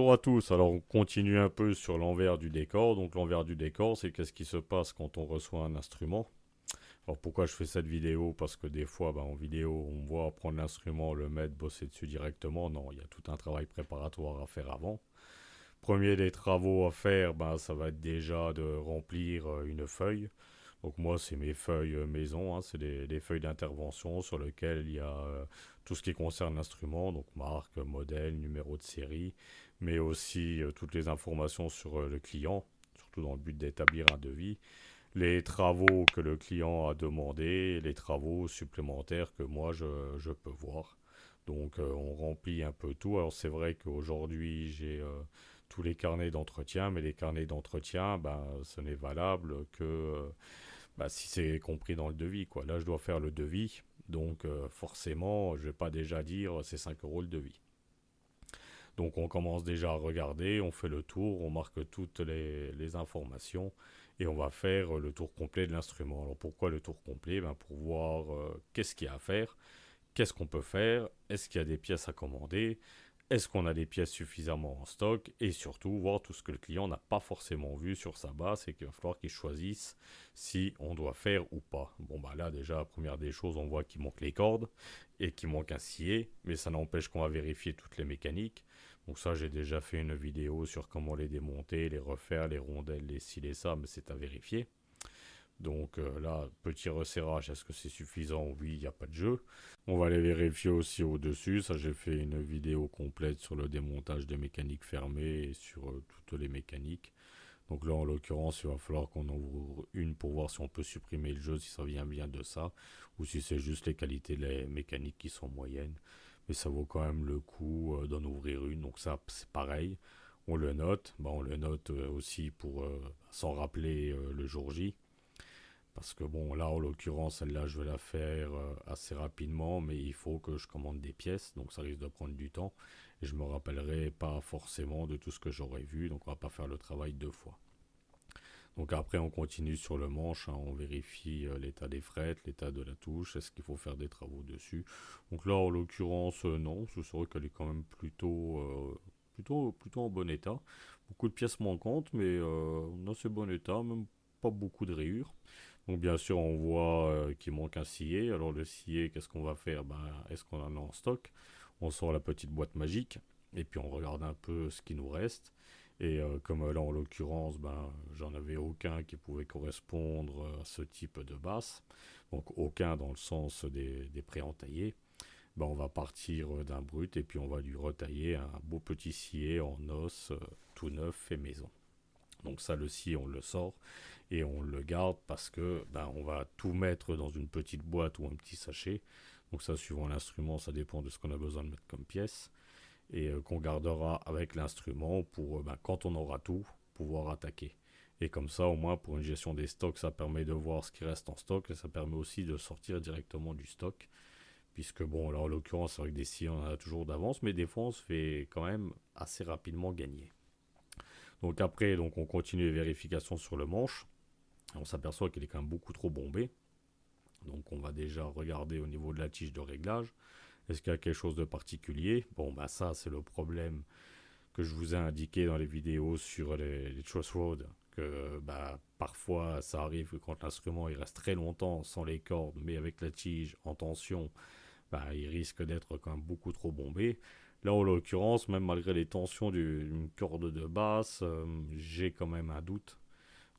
Bonjour à tous, alors on continue un peu sur l'envers du décor. Donc l'envers du décor, c'est qu'est-ce qui se passe quand on reçoit un instrument. Alors pourquoi je fais cette vidéo? Parce que des fois, en vidéo, on voit prendre l'instrument, le mettre, bosser dessus directement. Non, il y a tout un travail préparatoire à faire avant. Premier des travaux à faire, ça va être déjà de remplir une feuille. Donc moi, c'est mes feuilles maison, hein, c'est des feuilles d'intervention sur lesquelles il y a tout ce qui concerne l'instrument, donc marque, modèle, numéro de série, mais aussi toutes les informations sur le client, surtout dans le but d'établir un devis, les travaux que le client a demandé, les travaux supplémentaires que moi je peux voir. Donc on remplit un peu tout. Alors c'est vrai qu'aujourd'hui j'ai tous les carnets d'entretien, mais les carnets d'entretien, ce n'est valable que si c'est compris dans le devis, quoi. Là, je dois faire le devis, donc forcément, je vais pas déjà dire c'est 5 euros le devis. Donc on commence déjà à regarder, on fait le tour, on marque toutes les informations et on va faire le tour complet de l'instrument. Alors pourquoi le tour complet? Pour voir qu'est-ce qu'il y a à faire, qu'est-ce qu'on peut faire, est-ce qu'il y a des pièces à commander, est-ce qu'on a des pièces suffisamment en stock et surtout voir tout ce que le client n'a pas forcément vu sur sa base et qu'il va falloir qu'il choisisse si on doit faire ou pas. Bon là déjà, la première des choses, on voit qu'il manque les cordes et qu'il manque un scié, mais ça n'empêche qu'on va vérifier toutes les mécaniques. Donc ça, j'ai déjà fait une vidéo sur comment les démonter, les refaire, les rondelles, les scies, ça, mais c'est à vérifier. Donc là, petit resserrage, est-ce que c'est suffisant? Oui, il n'y a pas de jeu. On va les vérifier aussi au-dessus. Ça, j'ai fait une vidéo complète sur le démontage des mécaniques fermées et sur toutes les mécaniques. Donc là, en l'occurrence, il va falloir qu'on en ouvre une pour voir si on peut supprimer le jeu, si ça vient bien de ça, ou si c'est juste les qualités des mécaniques qui sont moyennes. Mais ça vaut quand même le coup d'en ouvrir une. Donc ça, c'est pareil. On le note. On le note aussi pour s'en rappeler le jour J. Parce que bon, là, en l'occurrence, celle-là, je vais la faire assez rapidement, mais il faut que je commande des pièces, donc ça risque de prendre du temps. Et je me rappellerai pas forcément de tout ce que j'aurais vu, donc on va pas faire le travail deux fois. Donc après, on continue sur le manche, hein, on vérifie l'état des frettes, l'état de la touche, est-ce qu'il faut faire des travaux dessus. Donc là, en l'occurrence, non, je saurais qu'elle est quand même plutôt en bon état. Beaucoup de pièces manquantes, mais en assez bon état, même pas beaucoup de rayures. Donc bien sûr, on voit qu'il manque un scié. Alors le scié, qu'est-ce qu'on va faire? Est-ce qu'on en a en stock? On sort la petite boîte magique et puis on regarde un peu ce qui nous reste. Et comme là en l'occurrence, j'en avais aucun qui pouvait correspondre à ce type de basse. Donc aucun dans le sens des pré-entaillés. On va partir d'un brut et puis on va lui retailler un beau petit scié en os tout neuf fait maison. Donc ça, le scié, on le sort et on le garde parce que on va tout mettre dans une petite boîte ou un petit sachet. Donc ça, suivant l'instrument, ça dépend de ce qu'on a besoin de mettre comme pièce et qu'on gardera avec l'instrument pour quand on aura tout, pouvoir attaquer. Et comme ça, au moins pour une gestion des stocks, ça permet de voir ce qui reste en stock et ça permet aussi de sortir directement du stock. Puisque bon, là en l'occurrence, avec des scies, on en a toujours d'avance, mais des fois on se fait quand même assez rapidement gagner. Donc après, on continue les vérifications sur le manche. On s'aperçoit qu'il est quand même beaucoup trop bombé. Donc on va déjà regarder au niveau de la tige de réglage. Est-ce qu'il y a quelque chose de particulier? Ça c'est le problème que je vous ai indiqué dans les vidéos sur les truss roads. Que parfois ça arrive que quand l'instrument il reste très longtemps sans les cordes, mais avec la tige en tension, il risque d'être quand même beaucoup trop bombé. Là, en l'occurrence, même malgré les tensions d'une corde de basse, j'ai quand même un doute.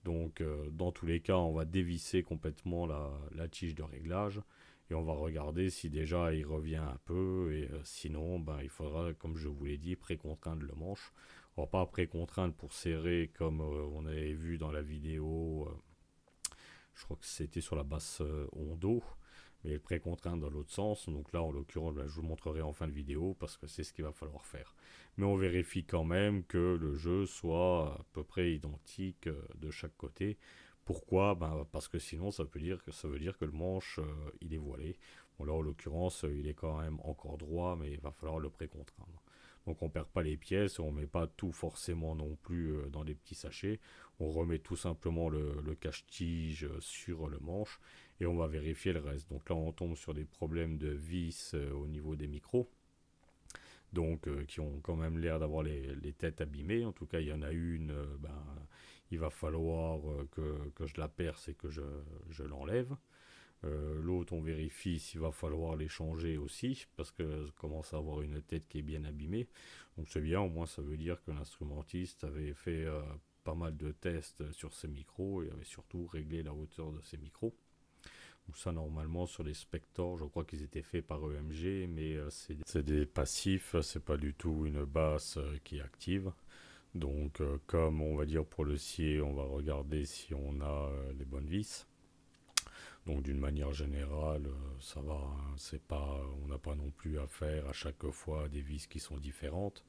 Donc, dans tous les cas, on va dévisser complètement la tige de réglage et on va regarder si déjà il revient un peu et sinon, il faudra, comme je vous l'ai dit, précontraindre le manche. On va pas précontraindre pour serrer comme on avait vu dans la vidéo, je crois que c'était sur la basse Hondo, mais le précontraindre dans l'autre sens. Donc là, en l'occurrence, je vous montrerai en fin de vidéo parce que c'est ce qu'il va falloir faire. Mais on vérifie quand même que le jeu soit à peu près identique de chaque côté. Pourquoi? Parce que sinon, ça veut dire que le manche, il est voilé. Bon, là, en l'occurrence, il est quand même encore droit, mais il va falloir le précontraindre. Donc on perd pas les pièces, on met pas tout forcément non plus dans des petits sachets. On remet tout simplement le cache-tige sur le manche et on va vérifier le reste. Donc là on tombe sur des problèmes de vis au niveau des micros. donc qui ont quand même l'air d'avoir les têtes abîmées. En tout cas, il y en a une, il va falloir que je la perce et que je l'enlève. L'autre, on vérifie s'il va falloir les changer aussi, parce que je commence à avoir une tête qui est bien abîmée. Donc c'est bien, au moins ça veut dire que l'instrumentiste avait fait pas mal de tests sur ses micros et avait surtout réglé la hauteur de ses micros. Donc ça, normalement, sur les Spector, je crois qu'ils étaient faits par EMG, mais c'est des passifs, c'est pas du tout une basse qui est active. Donc comme on va dire pour le scier, on va regarder si on a les bonnes vis. Donc d'une manière générale, ça va, hein, c'est pas, on n'a pas non plus à faire à chaque fois des vis qui sont différentes.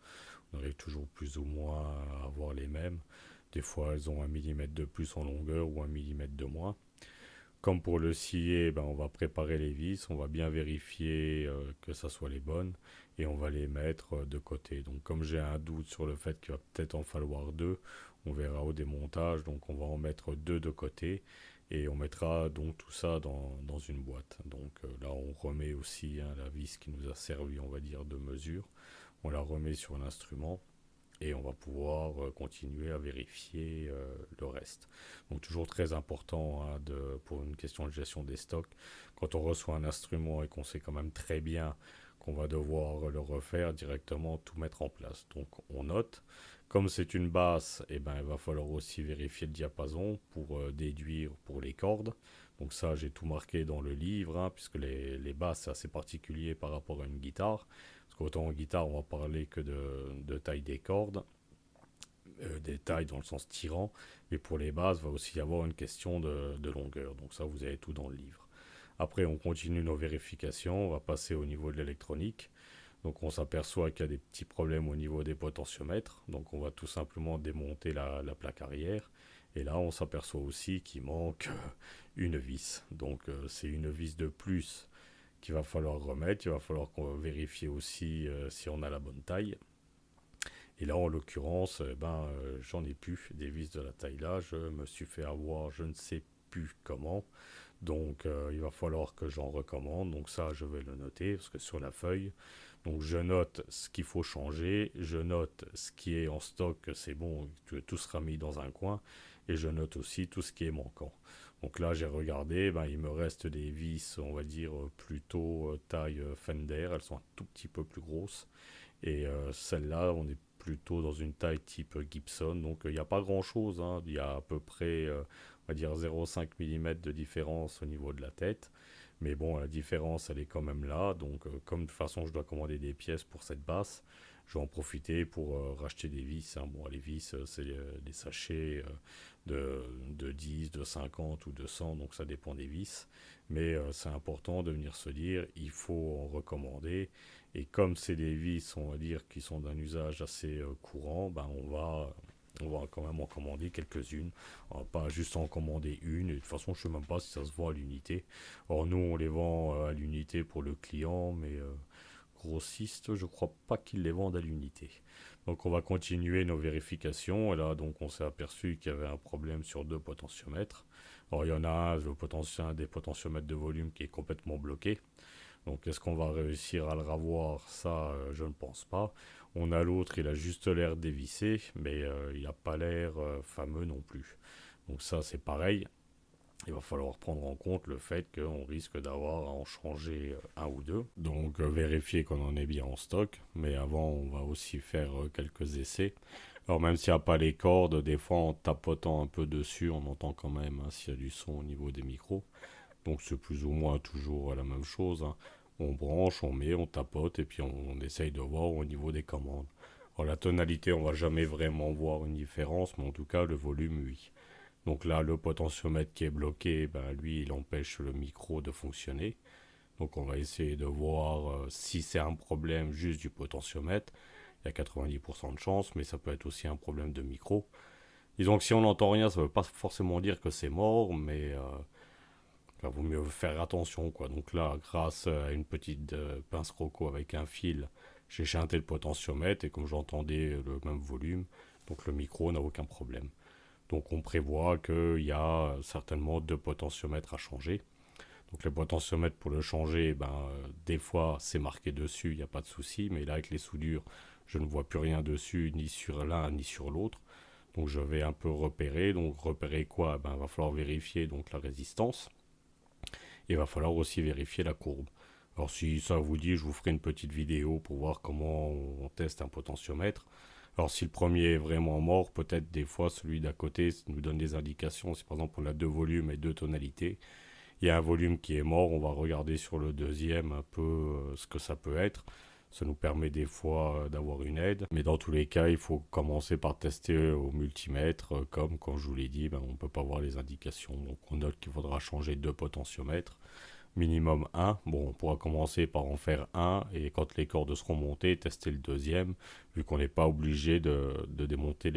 On arrive toujours plus ou moins à avoir les mêmes. Des fois, elles ont 1 mm de plus en longueur ou 1 mm de moins. Comme pour le scier, on va préparer les vis, on va bien vérifier que ça soit les bonnes et on va les mettre de côté. Donc comme j'ai un doute sur le fait qu'il va peut-être en falloir deux, on verra au démontage, donc on va en mettre deux de côté et on mettra donc tout ça dans une boîte. Donc là on remet aussi la vis qui nous a servi, on va dire, de mesure, on la remet sur l'instrument et on va pouvoir continuer à vérifier le reste. Donc toujours très important, hein, pour une question de gestion des stocks, quand on reçoit un instrument et qu'on sait quand même très bien qu'on va devoir le refaire directement, tout mettre en place. Donc on note. Comme c'est une basse, il va falloir aussi vérifier le diapason pour déduire pour les cordes. Donc ça, j'ai tout marqué dans le livre, hein, puisque les basses, c'est assez particulier par rapport à une guitare. Parce qu'autant en guitare, on va parler que de taille des cordes, des tailles dans le sens tirant, mais pour les basses, il va aussi y avoir une question de longueur. Donc ça, vous avez tout dans le livre. Après, on continue nos vérifications, on va passer au niveau de l'électronique. Donc on s'aperçoit qu'il y a des petits problèmes au niveau des potentiomètres. Donc on va tout simplement démonter la plaque arrière. Et là, on s'aperçoit aussi qu'il manque une vis. Donc c'est une vis de plus qu'il va falloir remettre. Il va falloir qu'on vérifie aussi si on a la bonne taille. Et là, en l'occurrence, j'en ai plus des vis de la taille là. Je me suis fait avoir, je ne sais plus comment. Donc, il va falloir que j'en recommande. Donc ça, je vais le noter parce que sur la feuille, donc je note ce qu'il faut changer, je note ce qui est en stock, c'est bon, que tout sera mis dans un coin, et je note aussi tout ce qui est manquant. Donc là, j'ai regardé, il me reste des vis, on va dire plutôt taille Fender, elles sont un tout petit peu plus grosses. Et celle-là, on est plutôt dans une taille type Gibson. Donc il n'y a pas grand-chose, hein. Il y a à peu près, on va dire 0,5 mm de différence au niveau de la tête. Mais bon, la différence, elle est quand même là. Donc comme de toute façon, je dois commander des pièces pour cette basse, je vais en profiter pour racheter des vis, hein. Bon, les vis, c'est des sachets de 10, de 50 ou de 100, donc ça dépend des vis. Mais c'est important de venir se dire, il faut en recommander. Et comme c'est des vis, on va dire, qui sont d'un usage assez courant, on va quand même en commander quelques-unes. On va pas juste en commander une. Et de toute façon, je ne sais même pas si ça se vend à l'unité. Or, nous, on les vend à l'unité pour le client, mais grossiste, je crois pas qu'ils les vendent à l'unité. Donc, on va continuer nos vérifications. Et là, donc, on s'est aperçu qu'il y avait un problème sur deux potentiomètres. Alors, il y en a un, un des potentiomètres de volume qui est complètement bloqué. Donc est-ce qu'on va réussir à le ravoir? Ça, je ne pense pas. On a l'autre, il a juste l'air dévissé, mais il n'a pas l'air fameux non plus. Donc ça, c'est pareil. Il va falloir prendre en compte le fait qu'on risque d'avoir à en changer un ou deux. Donc vérifier qu'on en est bien en stock. Mais avant, on va aussi faire quelques essais. Alors même s'il n'y a pas les cordes, des fois en tapotant un peu dessus, on entend quand même, hein, s'il y a du son au niveau des micros. Donc c'est plus ou moins toujours la même chose, hein. On branche, on met, on tapote et puis on essaye de voir au niveau des commandes. Alors la tonalité, on va jamais vraiment voir une différence, mais en tout cas le volume, oui. Donc là, le potentiomètre qui est bloqué, lui, il empêche le micro de fonctionner. Donc on va essayer de voir si c'est un problème juste du potentiomètre. Il y a 90% de chance, mais ça peut être aussi un problème de micro. Disons que si on n'entend rien, ça ne veut pas forcément dire que c'est mort, mais il vaut mieux faire attention, quoi. Donc là, grâce à une petite pince croco avec un fil, j'ai chanté le potentiomètre et comme j'entendais le même volume, donc le micro n'a aucun problème. Donc on prévoit qu'il y a certainement deux potentiomètres à changer. Donc le potentiomètre pour le changer, des fois c'est marqué dessus, il n'y a pas de souci, mais là avec les soudures, je ne vois plus rien dessus, ni sur l'un ni sur l'autre. Donc je vais un peu repérer. Donc repérer quoi? Il va falloir vérifier donc la résistance. Et il va falloir aussi vérifier la courbe. Alors si ça vous dit, je vous ferai une petite vidéo pour voir comment on teste un potentiomètre. Alors si le premier est vraiment mort, peut-être des fois celui d'à côté nous donne des indications. Si par exemple on a deux volumes et deux tonalités, il y a un volume qui est mort, on va regarder sur le deuxième un peu ce que ça peut être. Ça nous permet des fois d'avoir une aide. Mais dans tous les cas, il faut commencer par tester au multimètre. Comme quand je vous l'ai dit, on ne peut pas voir les indications. Donc on note qu'il faudra changer deux potentiomètres. Minimum un. Bon, on pourra commencer par en faire un. Et quand les cordes seront montées, tester le deuxième. Vu qu'on n'est pas obligé de démonter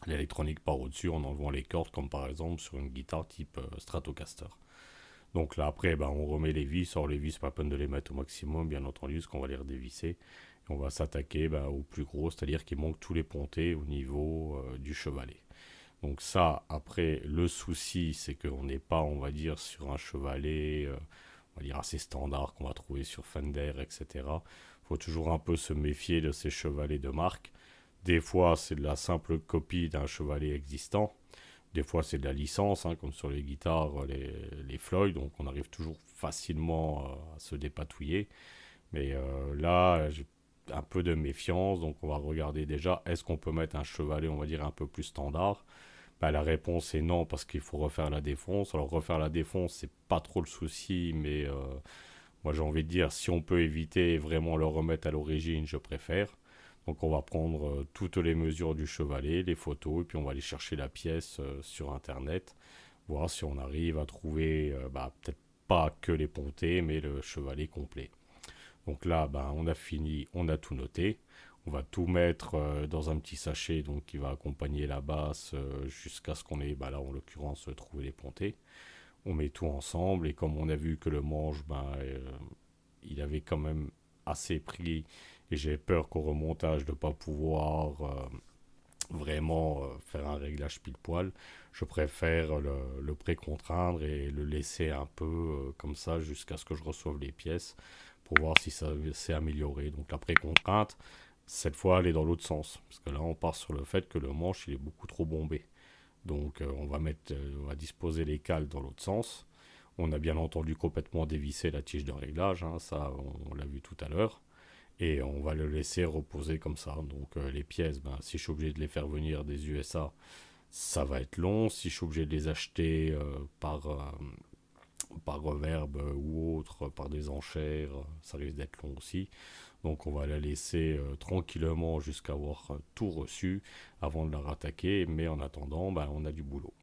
l'électronique par au-dessus en enlevant les cordes. Comme par exemple sur une guitare type Stratocaster. Donc là, après, on remet les vis. Or, les vis, pas la peine de les mettre au maximum, bien entendu, parce qu'on va les redévisser. Et on va s'attaquer au plus gros, c'est-à-dire qu'il manque tous les pontés au niveau du chevalet. Donc ça, après, le souci, c'est qu'on n'est pas, on va dire, sur un chevalet, on va dire, assez standard qu'on va trouver sur Fender, etc. Il faut toujours un peu se méfier de ces chevalets de marque. Des fois, c'est de la simple copie d'un chevalet existant. Des fois, c'est de la licence, hein, comme sur les guitares, les Floyd, donc on arrive toujours facilement à se dépatouiller. Mais là, j'ai un peu de méfiance, donc on va regarder déjà, est-ce qu'on peut mettre un chevalet, on va dire, un peu plus standard? La réponse est non, parce qu'il faut refaire la défonce. Alors, refaire la défonce, c'est pas trop le souci, mais moi j'ai envie de dire, si on peut éviter et vraiment le remettre à l'origine, je préfère. Donc on va prendre toutes les mesures du chevalet, les photos, et puis on va aller chercher la pièce sur internet, voir si on arrive à trouver peut-être pas que les pontés, mais le chevalet complet. Donc là, on a fini, on a tout noté. On va tout mettre dans un petit sachet donc qui va accompagner la basse jusqu'à ce qu'on ait, là en l'occurrence, trouvé les pontés. On met tout ensemble et comme on a vu que le manche, il avait quand même assez pris et j'ai peur qu'au remontage de ne pas pouvoir vraiment faire un réglage pile poil. Je préfère le pré-contraindre et le laisser un peu comme ça jusqu'à ce que je reçoive les pièces pour voir si ça s'est amélioré. Donc la pré-contrainte, cette fois, elle est dans l'autre sens. Parce que là, on part sur le fait que le manche, il est beaucoup trop bombé. Donc on va disposer les cales dans l'autre sens. On a bien entendu complètement dévissé la tige de réglage, hein, ça on l'a vu tout à l'heure. Et on va le laisser reposer comme ça. Donc les pièces, si je suis obligé de les faire venir des USA, ça va être long. Si je suis obligé de les acheter par reverb ou autre, par des enchères, ça risque d'être long aussi. Donc on va la laisser tranquillement jusqu'à avoir tout reçu avant de la rattaquer. Mais en attendant, on a du boulot.